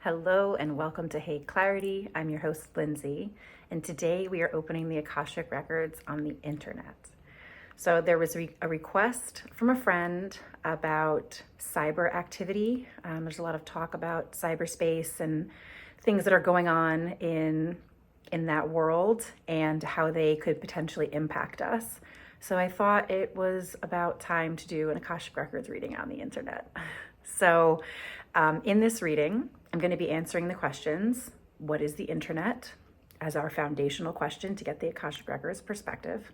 Hello and welcome to Hey Clarity. I'm your host, Lindsay, and today we are opening the Akashic Records on the internet. So there was a request from a friend about cyber activity. There's a lot of talk about cyberspace and things that are going on in that world and how they could potentially impact us. So I thought it was about time to do an Akashic Records reading on the internet. So in this reading, I'm going to be answering the questions. What is the internet? As our foundational question to get the Akashic Records perspective.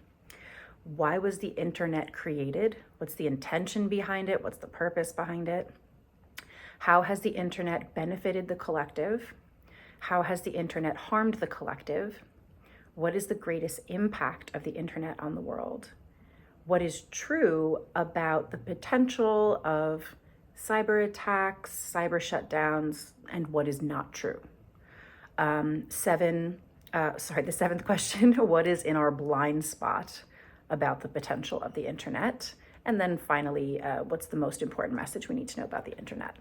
Why was the internet created? What's the intention behind it? What's the purpose behind it? How has the internet benefited the collective? How has the internet harmed the collective? What is the greatest impact of the internet on the world? What is true about the potential of cyber attacks, cyber shutdowns, and what is not true? The seventh question, what is in our blind spot about the potential of the internet? And then finally, what's the most important message we need to know about the internet?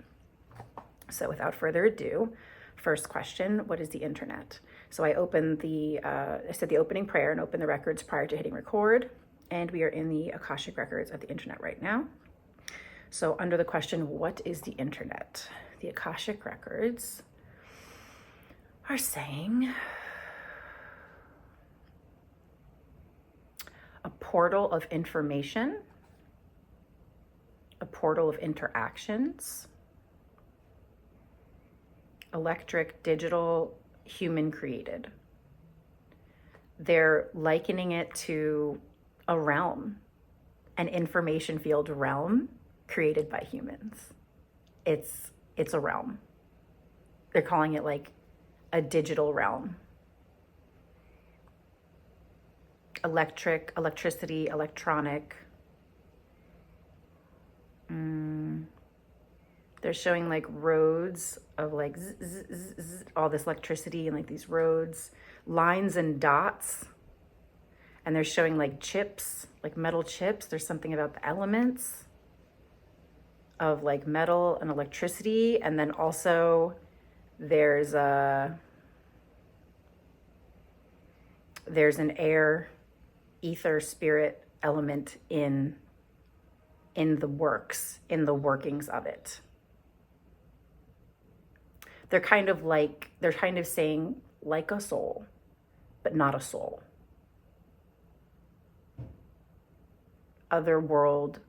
So without further ado, first question, what is the internet? So I said the opening prayer and opened the records prior to hitting record. And we are in the Akashic Records of the internet right now. So under the question, what is the internet? The Akashic Records are saying a portal of information, a portal of interactions, electric, digital, human created. They're likening it to a realm, an information field realm created by humans. It's a realm. They're calling it like a digital realm. Electricity, electronic. They're showing like roads of like all this electricity and like these roads, lines and dots. And they're showing like chips, like metal chips. There's something about the elements of like metal and electricity. And then also there's an air, ether, spirit element in the workings of it. They're kind of saying like a soul, but not a soul. Another world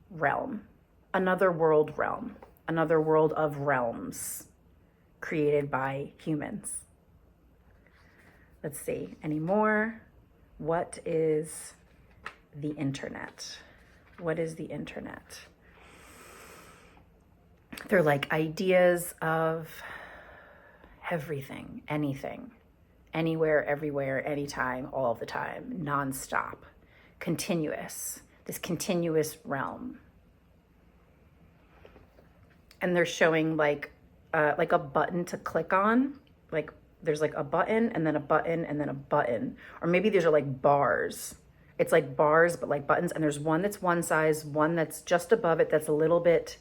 of realms created by humans. Let's see, any more? What is the internet? What is the internet? They're like ideas of everything, anything, anywhere, everywhere, anytime, all the time, nonstop, continuous, this continuous realm. And they're showing like a button to click on, like there's like a button and then a button and then a button, or maybe these are like bars. It's like bars, but like buttons. And there's one that's one size, one that's just above it that's a little bit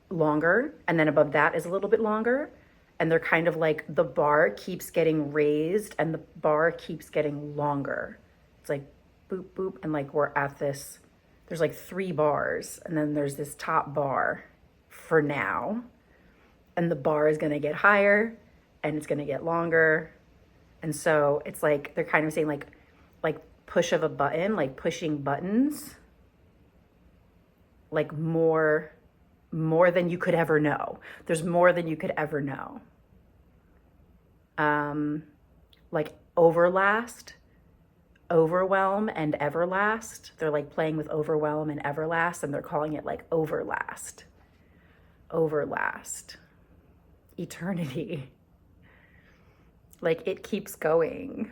longer. And then above that is a little bit longer. And they're kind of like the bar keeps getting raised and the bar keeps getting longer. It's like boop, boop. And like we're at this, there's like 3 bars. And then there's this top bar for now. And the bar is going to get higher and it's going to get longer. And so it's like, they're kind of saying like push of a button, like pushing buttons, like more than you could ever know. There's more than you could ever know. Like overlast, overwhelm and everlast. They're like playing with overwhelm and everlast, and they're calling it like overlast, eternity. Like it keeps going.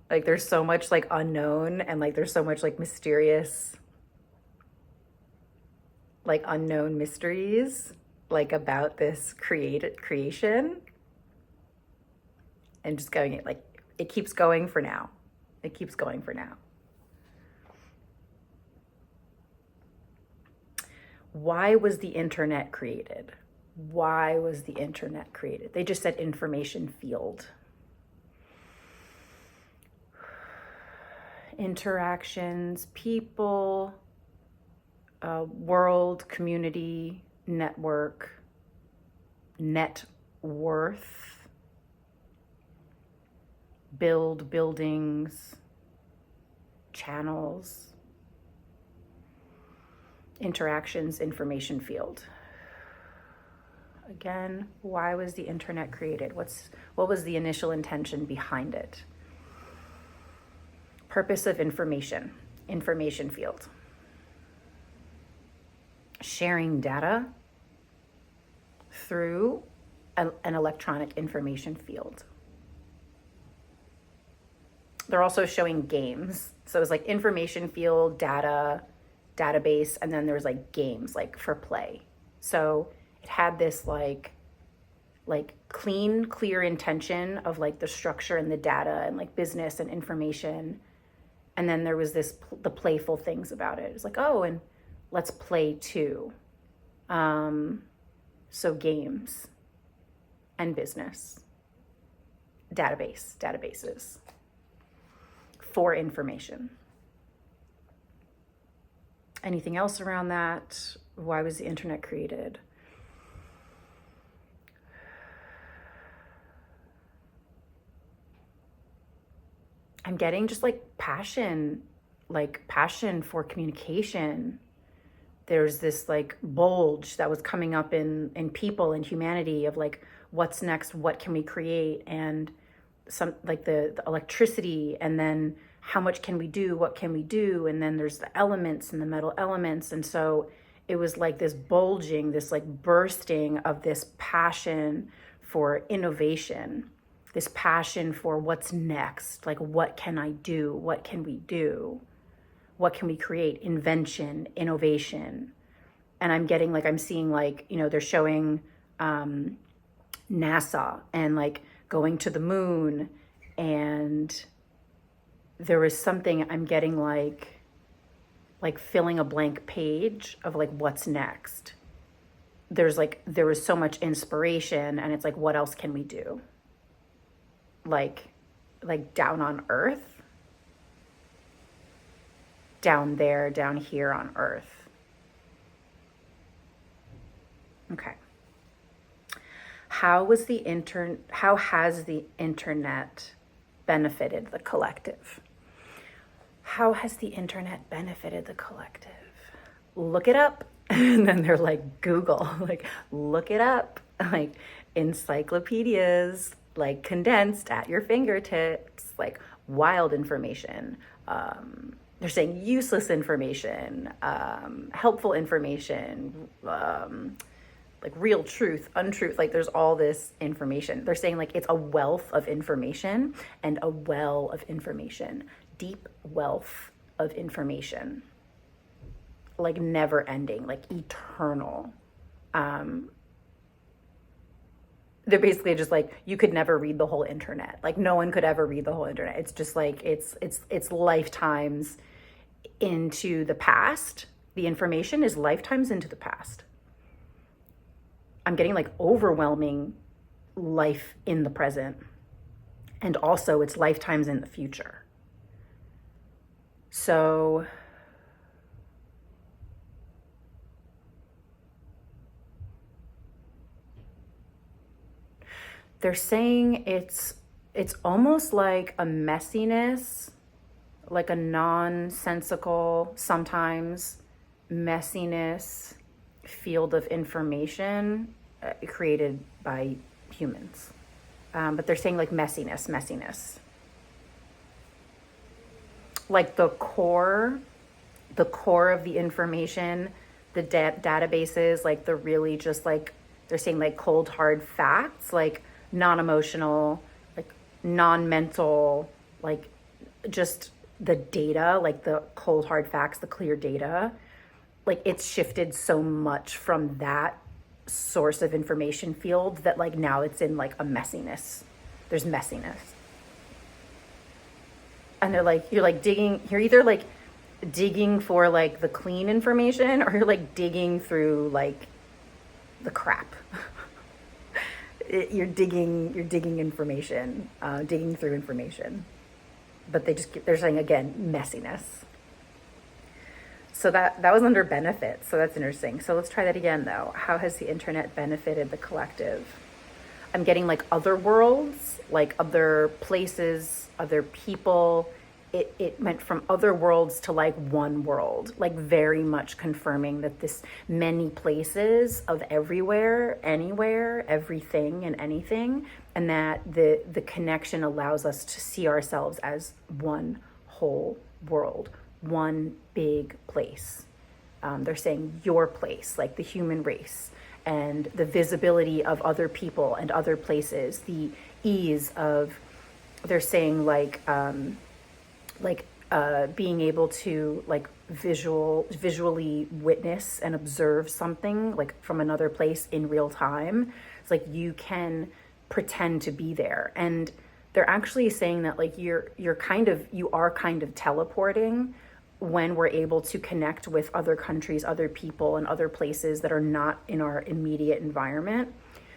Like there's so much like unknown and like there's so much like mysterious, like unknown mysteries like about this creation. And just going like it keeps going for now. It keeps going for now. Why was the internet created? why was the internet created? They just said information field. Interactions, people, world, community, network, net worth, build, buildings, channels, interactions, information field. Again, why was the internet created? What was the initial intention behind it? Purpose of information field. Sharing data through an electronic information field. They're also showing games. So it was like information field, data, database, and then there was like games, like for play. So it had this like clean, clear intention of like the structure and the data and like business and information. And then there was the playful things about it. It's like, oh, and let's play too. So games and business, databases for information. Anything else around that? Why was the internet created? I'm getting just like passion for communication. There's this like bulge that was coming up in people and humanity of like, what's next? What can we create? And some like the electricity, and then how much can we do? What can we do? And then there's the elements and the metal elements. And so it was like this bulging, this like bursting of this passion for innovation, this passion for what's next. Like, what can I do? What can we do? What can we create? Invention, innovation. And I'm getting like, I'm seeing like, you know, they're showing NASA and like going to the moon. And there was something I'm getting like filling a blank page of like, what's next? There was so much inspiration, and it's like, what else can we do? Like down on earth, down there, down here on earth. Okay. How has the internet benefited the collective? How has the internet benefited the collective? Look it up. And then they're like, Google, like, look it up. Like, encyclopedias, like, condensed at your fingertips, like, wild information. They're saying useless information, helpful information, like real truth, untruth. Like, there's all this information. They're saying like it's a wealth of information and a well of information, deep wealth of information, like never ending, like eternal. They're basically just like, you could never read the whole internet. Like, no one could ever read the whole internet. It's just like, it's lifetimes into the past. The information is lifetimes into the past. I'm getting like overwhelming life in the present. And also it's lifetimes in the future. So they're saying it's almost like a messiness, like a nonsensical, sometimes messiness field of information created by humans. But they're saying like messiness. Like the core of the information, the databases, like the really just like, they're saying like cold hard facts, like non-emotional, like non-mental, like just the data, like the cold hard facts, the clear data, like it's shifted so much from that source of information field that like now it's in like a messiness. There's messiness. And they're like, you're either like digging for like the clean information, or you're like digging through like the crap. You're digging information, digging through information, but they're saying again, messiness. So that was under benefits. So that's interesting. So let's try that again though. How has the internet benefited the collective? I'm getting like other worlds, like other places, other people. It went from other worlds to like one world, like very much confirming that this many places of everywhere, anywhere, everything and anything, and that the connection allows us to see ourselves as one whole world, one big place. They're saying your place, like the human race, and the visibility of other people and other places, the ease of, they're saying being able to like visually witness and observe something like from another place in real time. It's like you can pretend to be there, and they're actually saying that like you are kind of teleporting when we're able to connect with other countries, other people, and other places that are not in our immediate environment.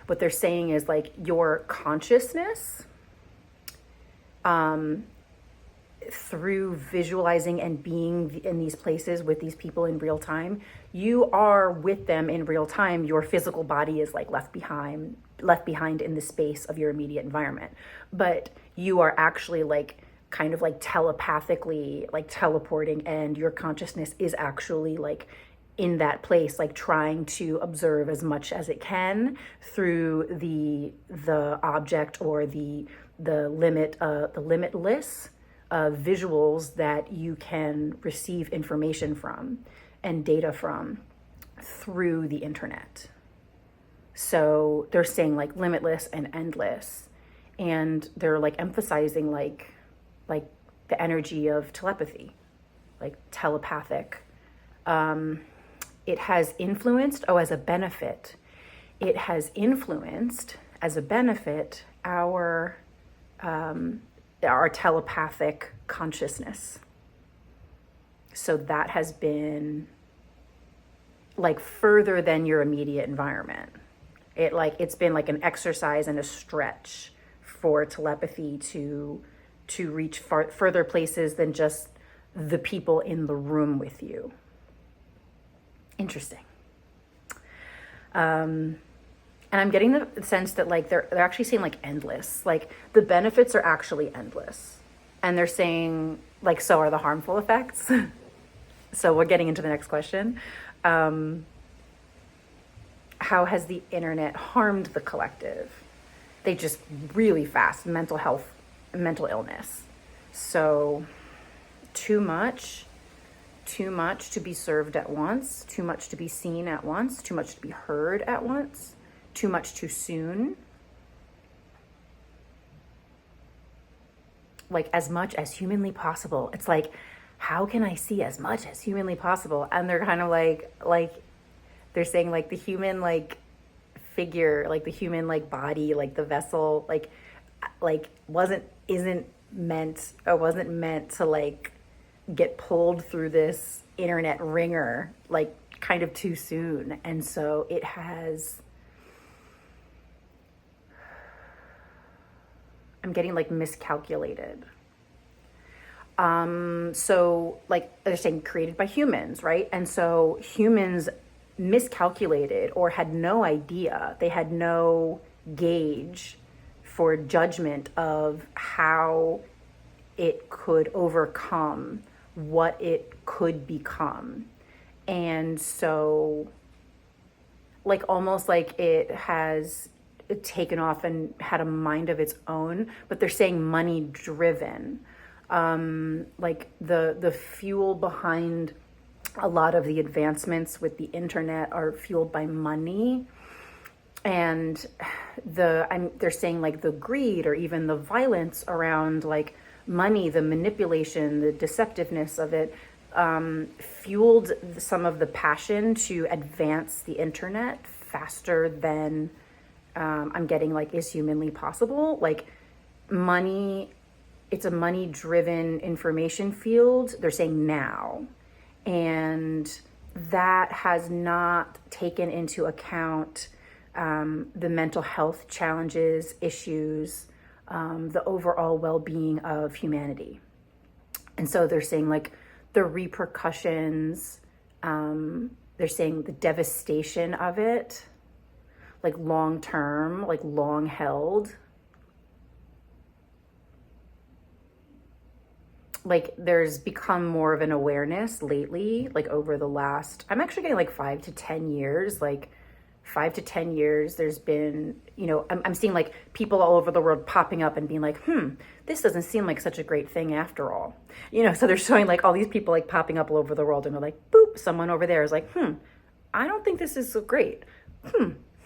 What they're saying is like your consciousness, through visualizing and being in these places with these people in real time, you are with them in real time. Your physical body is like left behind in the space of your immediate environment, but you are actually like kind of like telepathically like teleporting, and your consciousness is actually like in that place, like trying to observe as much as it can through the object or the limitless visuals that you can receive information from and data from through the internet. So they're saying like limitless and endless, and they're like emphasizing like the energy of telepathy, like telepathic. It has influenced, as a benefit, it has influenced as a benefit our telepathic consciousness. So that has been like further than your immediate environment. It's been like an exercise and a stretch for telepathy to reach further places than just the people in the room with you. Interesting. And I'm getting the sense that like they're actually saying like endless, like the benefits are actually endless, and they're saying like so are the harmful effects. So we're getting into the next question. How has the internet harmed the collective? They just really fast mental health, mental illness. So too much to be served at once, too much to be seen at once, too much to be heard at once, too much too soon. Like as much as humanly possible. It's like, how can I see as much as humanly possible? And they're kind of like they're saying like the human like figure, like the human like body, like the vessel, like wasn't meant to like get pulled through this internet ringer like kind of too soon. And so it has, I'm getting like miscalculated. So like they're saying created by humans, right? And so humans miscalculated or had no idea, they had no gauge for judgment of how it could overcome what it could become. And so like almost like it has taken off and had a mind of its own, but they're saying money driven. Like the fuel behind a lot of the advancements with the internet are fueled by money. And they're saying like the greed or even the violence around like money, the manipulation, the deceptiveness of it, fueled some of the passion to advance the internet faster than I'm getting like is humanly possible. Like money, it's a money driven information field. They're saying now. And that has not taken into account the mental health challenges, issues, the overall well-being of humanity. And so they're saying like the repercussions, they're saying the devastation of it, like long term, like long held. Like there's become more of an awareness lately, like over the last, I'm actually getting like 5 to 10 years, like 5 to 10 years, there's been, I'm seeing like people all over the world popping up and being like, this doesn't seem like such a great thing after all. So they're showing like all these people like popping up all over the world and they're like, boop, someone over there is like, I don't think this is so great.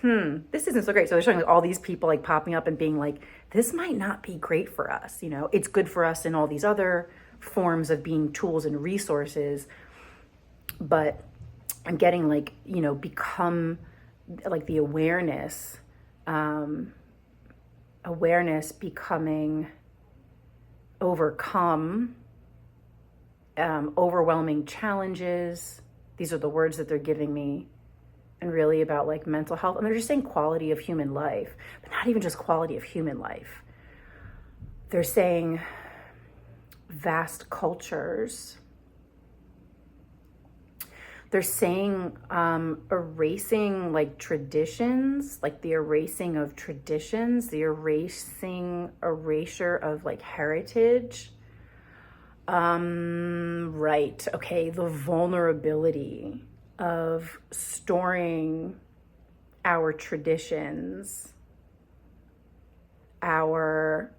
This isn't so great. So they're showing like all these people like popping up and being like, this might not be great for us. It's good for us in all these other forms of being tools and resources. But I'm getting like, become like the awareness becoming overcome, overwhelming challenges. These are the words that they're giving me, and really about like mental health. And they're just saying quality of human life, but not even just quality of human life. They're saying vast cultures. They're saying erasing like traditions, like the erasing of traditions, the erasure of like heritage. Right. Okay. The vulnerability of storing our traditions, our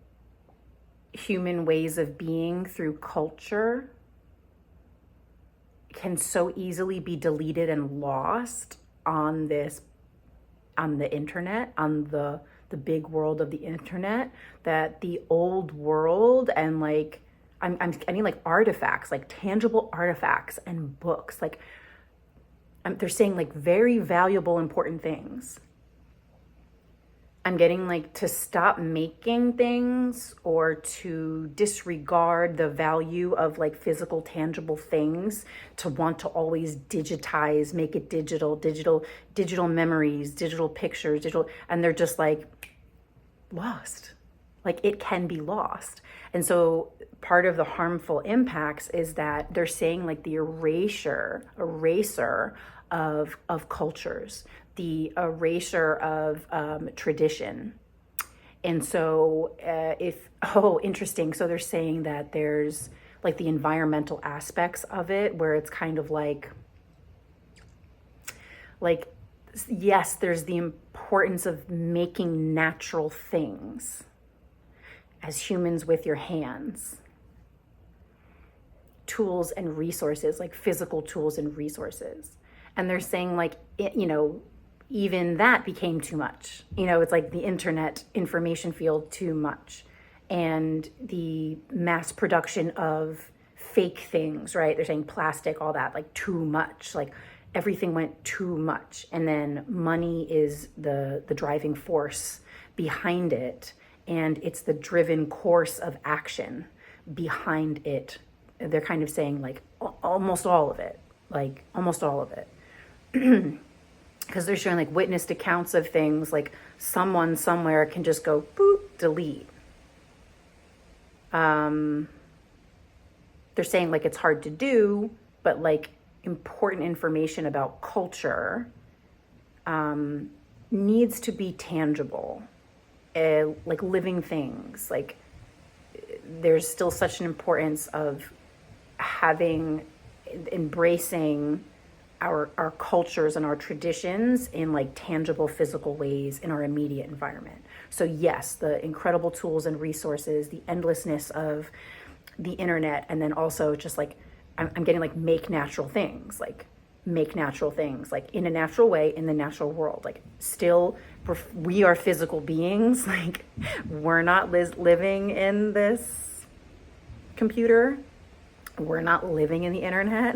human ways of being through culture can so easily be deleted and lost on the internet, on the big world of the internet, that the old world and like I'm getting like artifacts, like tangible artifacts and books, like they're saying like very valuable, important things. I'm getting like to stop making things or to disregard the value of like physical, tangible things, to want to always digitize, make it digital memories, digital pictures, and they're just like lost. Like it can be lost. And so part of the harmful impacts is that they're saying like the eraser of cultures, the erasure of tradition. And so interesting. So they're saying that there's like the environmental aspects of it, where it's kind of like, yes, there's the importance of making natural things as humans with your hands, tools and resources, like physical tools and resources. And they're saying like, even that became too much. It's like the internet information field too much. And the mass production of fake things, right? They're saying plastic, all that, like too much, like everything went too much. And then money is the driving force behind it. And it's the driven course of action behind it. They're kind of saying like almost all of it. Because they're showing like witnessed accounts of things, like someone somewhere can just go boop, delete. They're saying like it's hard to do, but like important information about culture needs to be tangible, like living things. Like there's still such an importance of embracing our cultures and our traditions in like tangible physical ways in our immediate environment. So yes, the incredible tools and resources, the endlessness of the internet, and then also just like I'm getting like make natural things like in a natural way in the natural world. Like still we are physical beings, like we're not living in this computer. We're not living in the internet.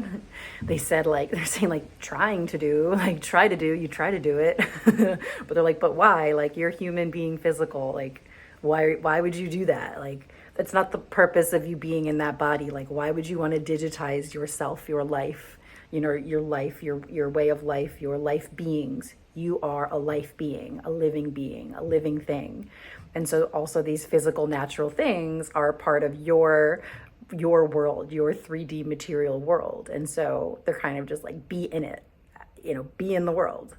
They're saying like try to do it. But they're like, but why? Like you're human being physical. Like why would you do that? Like that's not the purpose of you being in that body. Like why would you want to digitize yourself, your life, your life, your way of life, your life beings. You are a life being, a living thing. And so also these physical natural things are part of your world, your 3D material world. And so they're kind of just like, be in it, be in the world.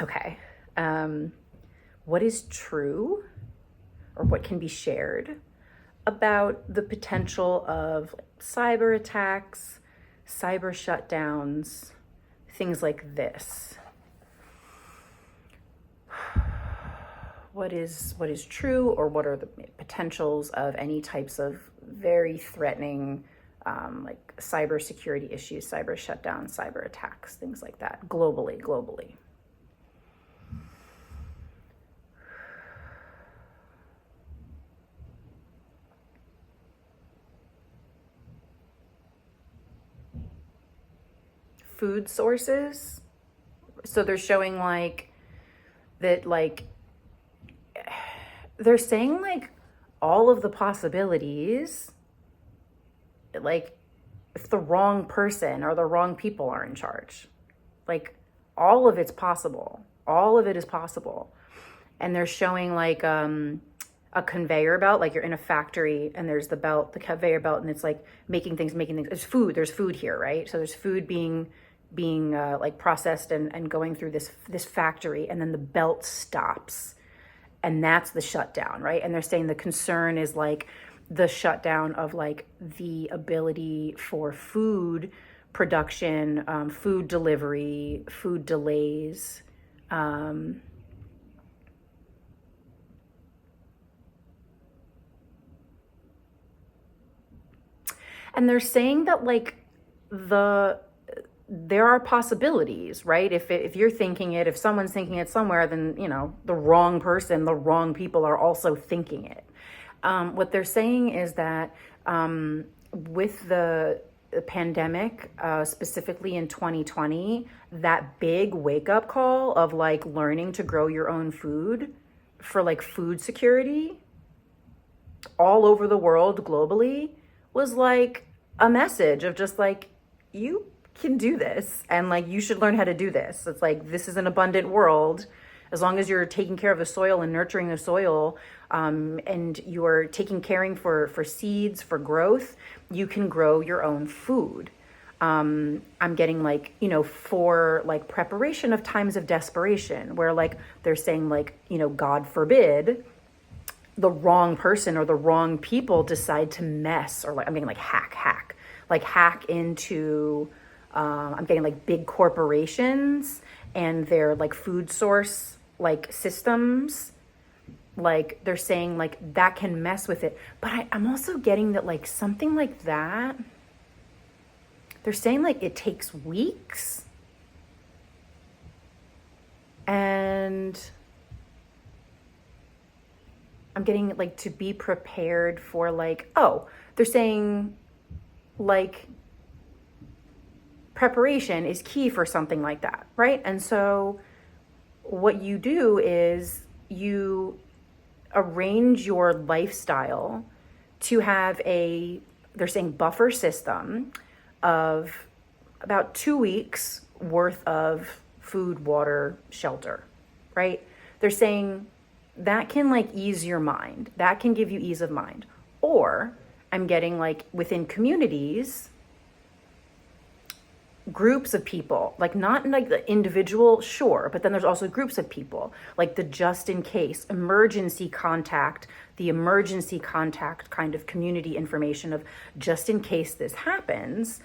Okay. What is true, or what can be shared about the potential of cyber attacks, cyber shutdowns, things like this? What is true, or what are the potentials of any types of very threatening like cybersecurity issues, cyber shutdowns, cyber attacks, things like that, globally? Food sources. So they're showing like that, like they're saying like all of the possibilities, like if the wrong person or the wrong people are in charge, like all of it's possible. All of it is possible. And they're showing like a conveyor belt, like you're in a factory and there's the conveyor belt, and it's like making things. There's food here, right? So there's food being like processed and going through this factory, and then the belt stops, and that's the shutdown, right? And they're saying the concern is like the shutdown of like the ability for food production, food delivery, food delays. And they're saying that like there are possibilities, right? If you're thinking it, if someone's thinking it somewhere, then, the wrong person, the wrong people are also thinking it. What they're saying is that with the pandemic, specifically in 2020, that big wake up call of like learning to grow your own food for like food security all over the world globally was like a message of just like, you can do this, and like you should learn how to do this. It's like, this is an abundant world. As long as you're taking care of the soil and nurturing the soil, and you're caring for seeds, for growth, you can grow your own food. I'm getting like, for like preparation of times of desperation, where like they're saying like, God forbid the wrong person or the wrong people decide to mess, or like I'm getting like hack into I'm getting like big corporations and their like food source like systems. Like they're saying like that can mess with it. But I'm also getting that like something like that, they're saying like it takes weeks. And I'm getting like to be prepared for like, they're saying like preparation is key for something like that, right? And so what you do is you arrange your lifestyle to have they're saying buffer system of about 2 weeks worth of food, water, shelter, right? They're saying that can like ease your mind. That can give you ease of mind. Or I'm getting like within communities, groups of people, like not like the individual, sure, but then there's also groups of people, like the just in case, emergency contact, the emergency contact kind of community information of just in case this happens.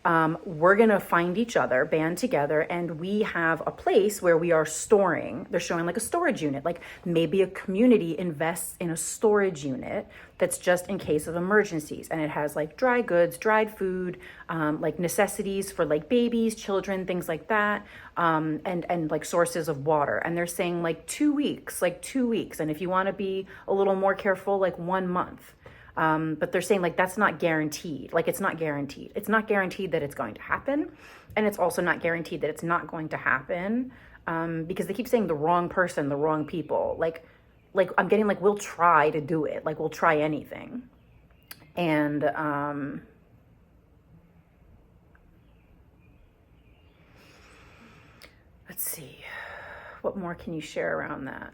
We're going to find each other, band together, and we have a place where we are storing. They're showing like a storage unit, like maybe a community invests in a storage unit that's just in case of emergencies. And it has like dry goods, dried food, like necessities for like babies, children, things like that, and like sources of water. And they're saying like 2 weeks. And if you want to be a little more careful, like 1 month. But they're saying like that's not guaranteed. Like it's not guaranteed. It's not guaranteed that it's going to happen, and it's also not guaranteed that it's not going to happen, because they keep saying the wrong person, the wrong people. Like I'm getting like we'll try to do it. Like we'll try anything, and let's see, what more can you share around that?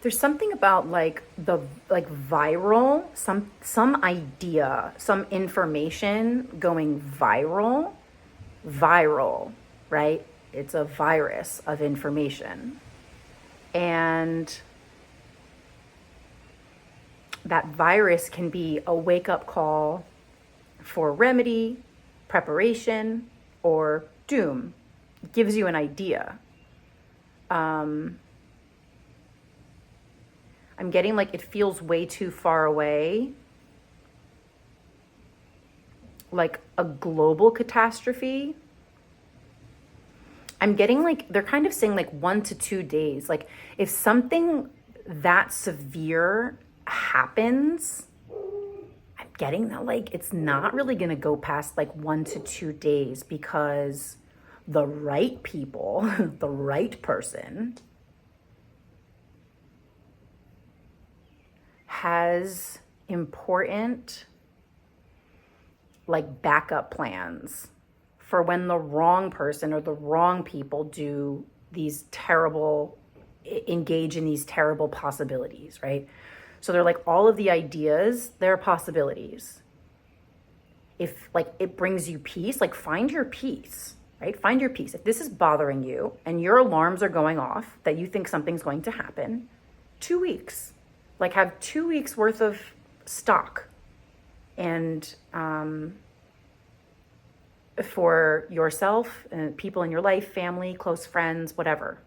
There's something about like the like viral, some idea, some information going viral, right? It's a virus of information. And that virus can be a wake-up call for remedy, preparation, or doom. It gives you an idea. I'm getting like it feels way too far away, like a global catastrophe. I'm getting like they're kind of saying like 1 to 2 days. Like if something that severe happens, I'm getting that like it's not really going to go past like 1 to 2 days because the right people, the right person has important like backup plans for when the wrong person or the wrong people do these terrible, engage in these terrible possibilities, right? So they're like all of the ideas, they're possibilities. If like it brings you peace, like find your peace, right? Find your peace. If this is bothering you and your alarms are going off that you think something's going to happen, 2 weeks. Like have 2 weeks worth of stock and for yourself and people in your life, family, close friends, whatever.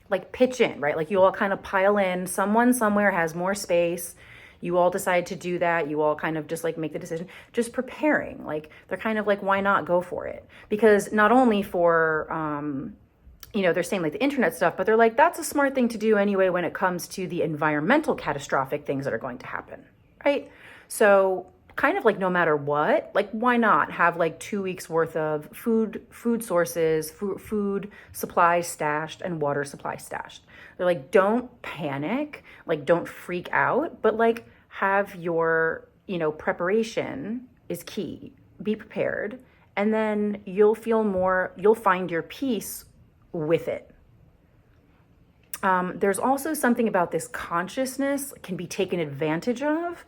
Like pitch in, right? Like you all kind of pile in. Someone somewhere has more space. You all decide to do that. You all kind of just like make the decision. Just preparing. Like they're kind of like, why not go for it? Because not only for they're saying like the internet stuff, but they're like, that's a smart thing to do anyway when it comes to the environmental catastrophic things that are going to happen, right? So kind of like no matter what, like why not have like 2 weeks worth of food sources, food supplies stashed and water supply stashed. They're like, don't panic, like don't freak out, but like have your, preparation is key. Be prepared. And then you'll find your peace with it. There's also something about this consciousness can be taken advantage of.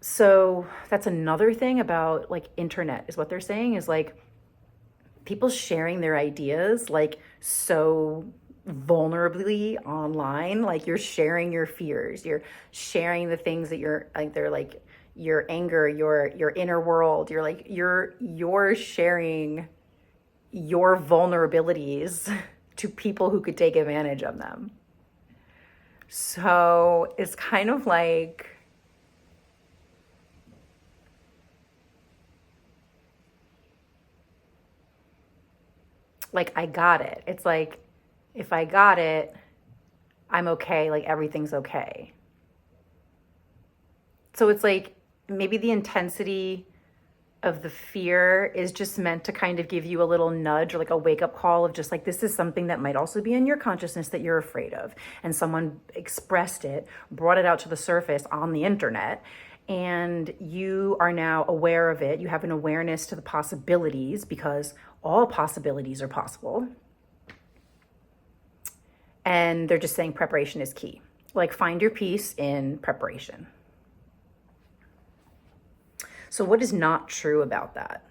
So that's another thing about like internet is what they're saying is like people sharing their ideas like so vulnerably online. Like you're sharing your fears, you're sharing the things that you're like, they're like your anger, your inner world. You're like you're sharing your vulnerabilities to people who could take advantage of them. So it's kind of like I got it. It's like if I got it, I'm okay, like everything's okay. So it's like maybe the intensity of the fear is just meant to kind of give you a little nudge or like a wake up call of just like, this is something that might also be in your consciousness that you're afraid of. And someone expressed it, brought it out to the surface on the internet, and you are now aware of it. You have an awareness to the possibilities because all possibilities are possible. And they're just saying preparation is key. Like find your peace in preparation. So what is not true about that?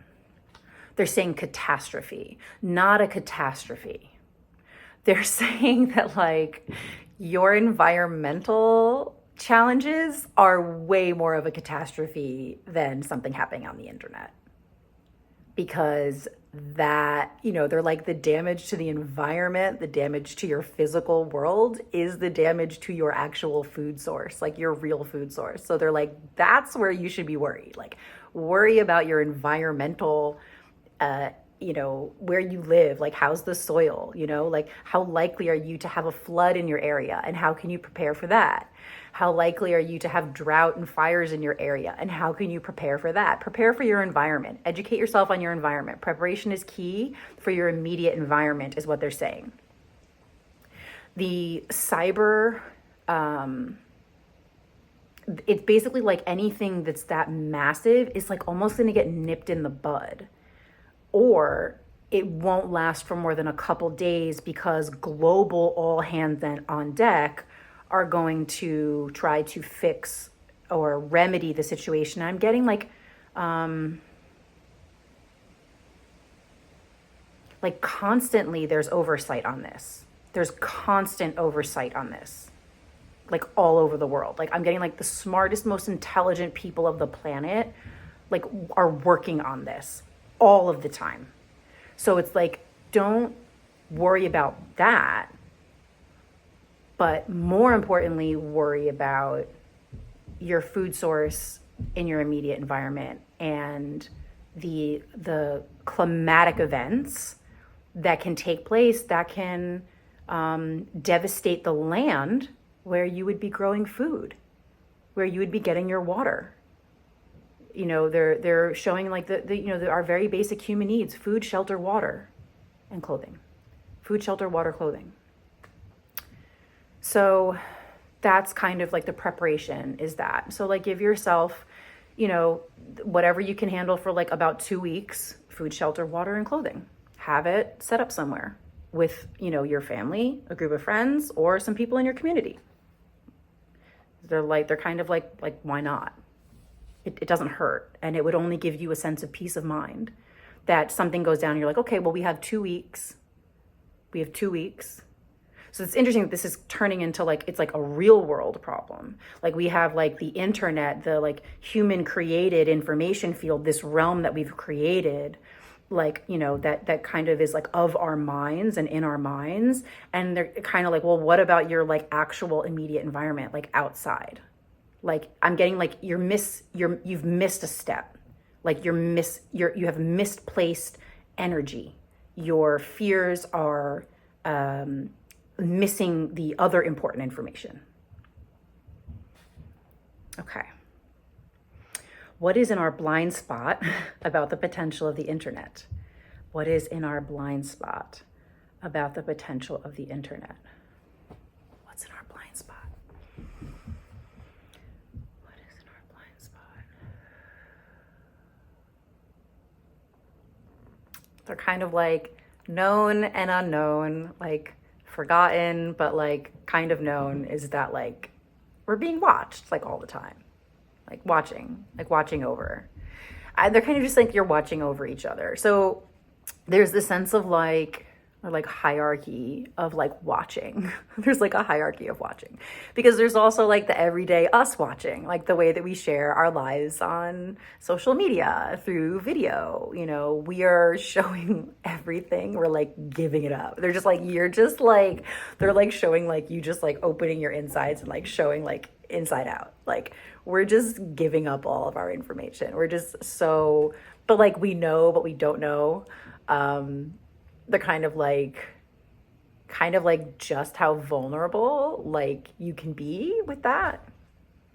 They're saying catastrophe, not a catastrophe. They're saying that like your environmental challenges are way more of a catastrophe than something happening on the internet. Because that, they're like the damage to the environment, the damage to your physical world is the damage to your actual food source, like your real food source. So they're like, that's where you should be worried. Like worry about your environmental, where you live, like how's the soil, like how likely are you to have a flood in your area and how can you prepare for that? How likely are you to have drought and fires in your area? And how can you prepare for that? Prepare for your environment. Educate yourself on your environment. Preparation is key for your immediate environment is what they're saying. The cyber it's basically like anything that's that massive is like almost going to get nipped in the bud, or it won't last for more than a couple days because global all hands on deck are going to try to fix or remedy the situation. I'm getting like constantly there's oversight on this. There's constant oversight on this, like all over the world. Like I'm getting like the smartest, most intelligent people of the planet like are working on this all of the time. So it's like, don't worry about that, but more importantly, worry about your food source in your immediate environment and the climatic events that can take place that can devastate the land where you would be growing food, where you would be getting your water. You know, they're showing like our very basic human needs: food, shelter, water, and clothing. Food, shelter, water, clothing. So that's kind of like the preparation is that. So like give yourself, whatever you can handle for like about 2 weeks: food, shelter, water, and clothing. Have it set up somewhere with, your family, a group of friends, or some people in your community. They're kind of like why not? It doesn't hurt, and it would only give you a sense of peace of mind that something goes down and you're like, okay, well, we have 2 weeks. We have 2 weeks. So it's interesting that this is turning into like, it's like a real world problem. Like we have like the internet, the like human created information field, this realm that we've created, like, that kind of is like of our minds and in our minds. And they're kind of like, well, what about your like actual immediate environment, like outside? Like I'm getting like you've missed a step. Like you have misplaced energy. Your fears are missing the other important information. Okay. What is in our blind spot about the potential of the internet? What is in our blind spot about the potential of the internet? What's in our blind spot? What is in our blind spot? They're kind of like known and unknown, like forgotten, but like kind of known is that like we're being watched like all the time. Like watching over. They're kind of just like you're watching over each other. So there's this sense of like, or like hierarchy of like watching. There's like a hierarchy of watching because there's also like the everyday us watching, like the way that we share our lives on social media through video. We are showing everything. We're like giving it up. They're just like, they're like showing like you just like opening your insides and like showing like inside out. Like we're just giving up all of our information. We're just but like we know, but we don't know. The kind of like just how vulnerable like you can be with that.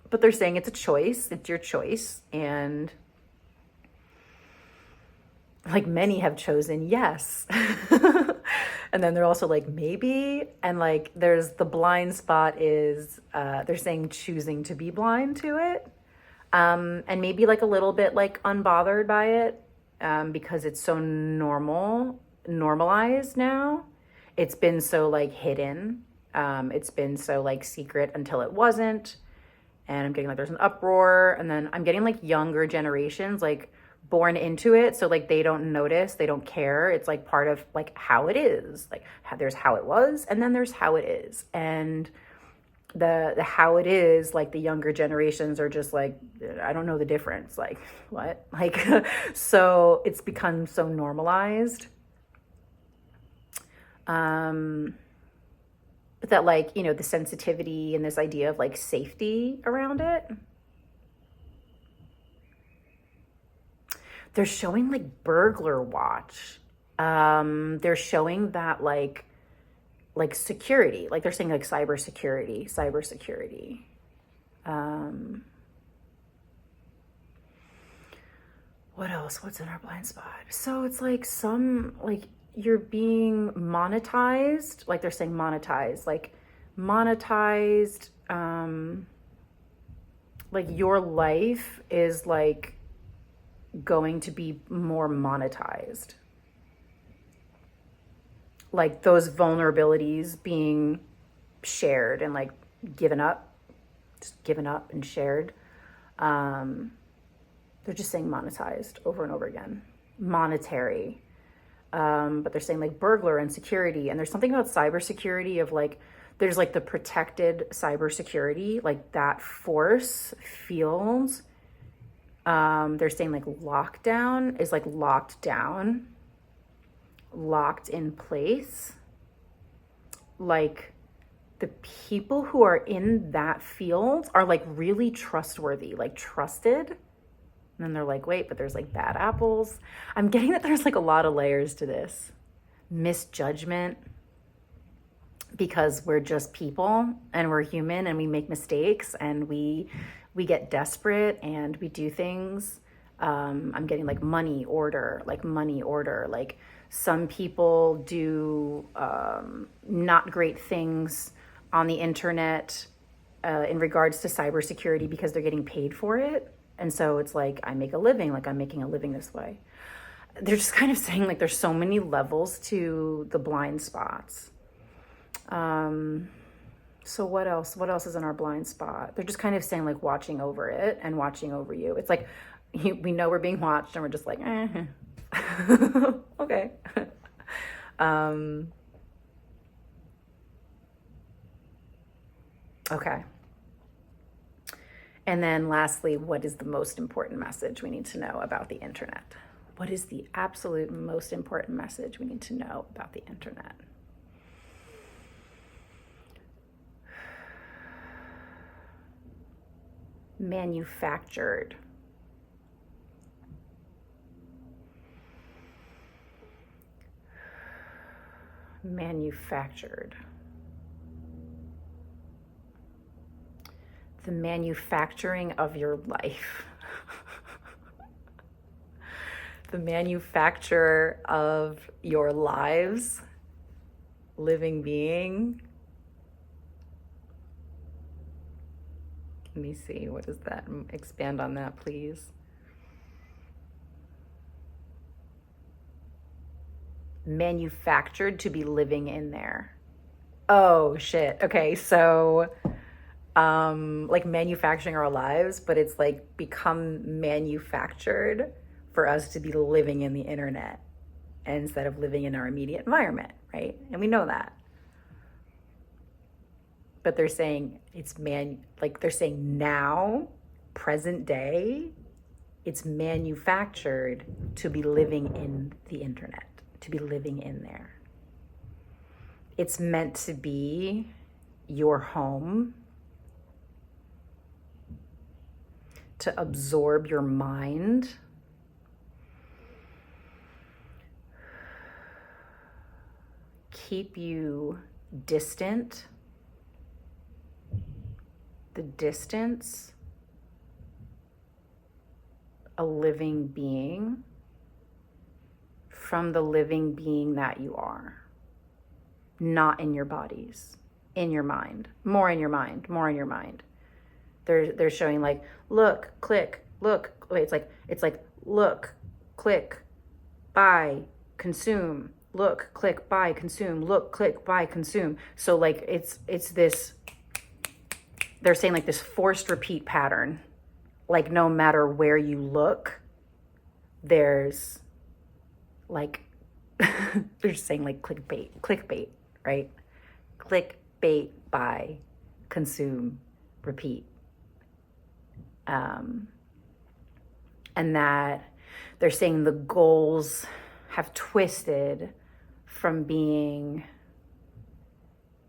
But they're saying it's a choice. It's your choice. And like many have chosen yes. And then they're also like maybe, and like there's the blind spot is they're saying choosing to be blind to it, and maybe like a little bit like unbothered by it, because it's so normalized now. It's been so like hidden, it's been so like secret until it wasn't. And I'm getting like there's an uproar, and then I'm getting like younger generations like born into it, so like they don't notice, they don't care. It's like part of like how it is. Like there's how it was, and then there's how it is. And the how it is, like the younger generations are just like, I don't know the difference. Like what? Like so it's become so normalized. But that like, the sensitivity and this idea of like safety around it. They're showing like burglar watch. They're showing that like security, like they're saying like cybersecurity. What else? What's in our blind spot? So it's like you're being monetized, like they're saying monetized, like your life is like going to be more monetized. Like those vulnerabilities being shared and like given up, just given up and shared. They're just saying monetized over and over again. Monetary. But they're saying like burglar and security. And there's something about cybersecurity of like, there's like the protected cybersecurity, like that force feels. They're saying like lockdown is like locked down, locked in place. Like the people who are in that field are like really trustworthy, like trusted. And then they're like, wait, but there's like bad apples. I'm getting that there's like a lot of layers to this. Misjudgment, because we're just people and we're human and we make mistakes and we get desperate and we do things. I'm getting like money order. Like some people do not great things on the internet in regards to cybersecurity because they're getting paid for it. And so it's like, I make a living, like I'm making a living this way. They're just kind of saying like there's so many levels to the blind spots. So what else? What else is in our blind spot? They're just kind of saying like watching over it and watching over you. It's like we know we're being watched and we're just like, okay. Okay. And then lastly, what is the most important message we need to know about the internet? What is the absolute most important message we need to know about the internet? Manufactured. Manufactured. The manufacturing of your life. The manufacture of your lives, living being. Let me see, what is that? Expand on that, please. Manufactured to be living in there. Oh, shit. Okay, so like manufacturing our lives, but it's like become manufactured for us to be living in the internet instead of living in our immediate environment, right? And we know that. But they're saying they're saying now, present day, it's manufactured to be living in the internet, to be living in there. It's meant to be your home, to absorb your mind, keep you distant, the distance, a living being from the living being that you are, not in your bodies, in your mind, more in your mind, more in your mind. They're showing like, look, click, look, wait, it's like look, click, buy, consume, look, click, buy, consume, look, click, buy, consume. So like it's this, they're saying like this forced repeat pattern. Like no matter where you look, there's like, they're just saying like clickbait, right? Clickbait, buy, consume, repeat. And that they're saying the goals have twisted from being,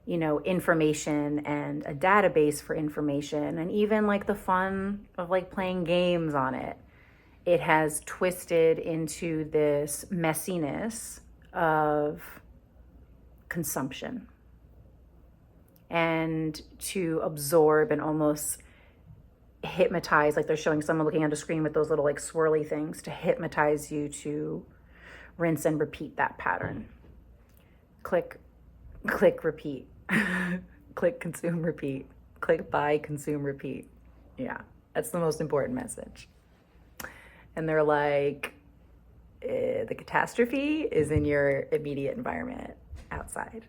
information and a database for information, and even like the fun of like playing games on it. It has twisted into this messiness of consumption and to absorb and almost hypnotize, like they're showing someone looking at a screen with those little like swirly things to hypnotize you to rinse and repeat that pattern. Click, repeat. Click, consume, repeat. Click, buy, consume, repeat. Yeah, that's the most important message. And they're like, the catastrophe is in your immediate environment outside,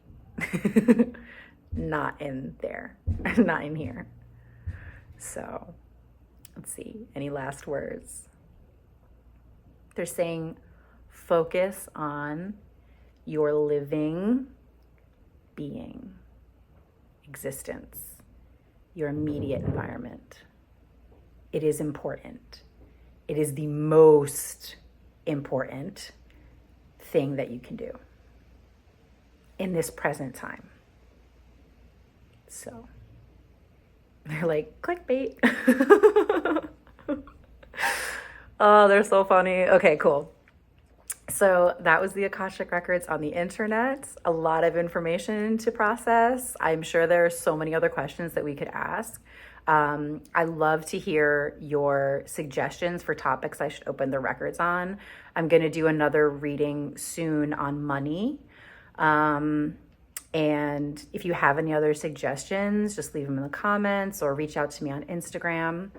not in there, not in here. So let's see, any last words? They're saying focus on your living being, existence, your immediate environment. It is important. It is the most important thing that you can do in this present time. So they're like, clickbait. Oh, they're so funny. Okay, cool. So that was the Akashic Records on the internet. A lot of information to process. I'm sure there are so many other questions that we could ask. I love to hear your suggestions for topics I should open the records on. I'm going to do another reading soon on money. And if you have any other suggestions, just leave them in the comments or reach out to me on Instagram.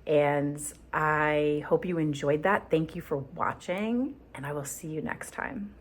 And I hope you enjoyed that. Thank you for watching, and I will see you next time.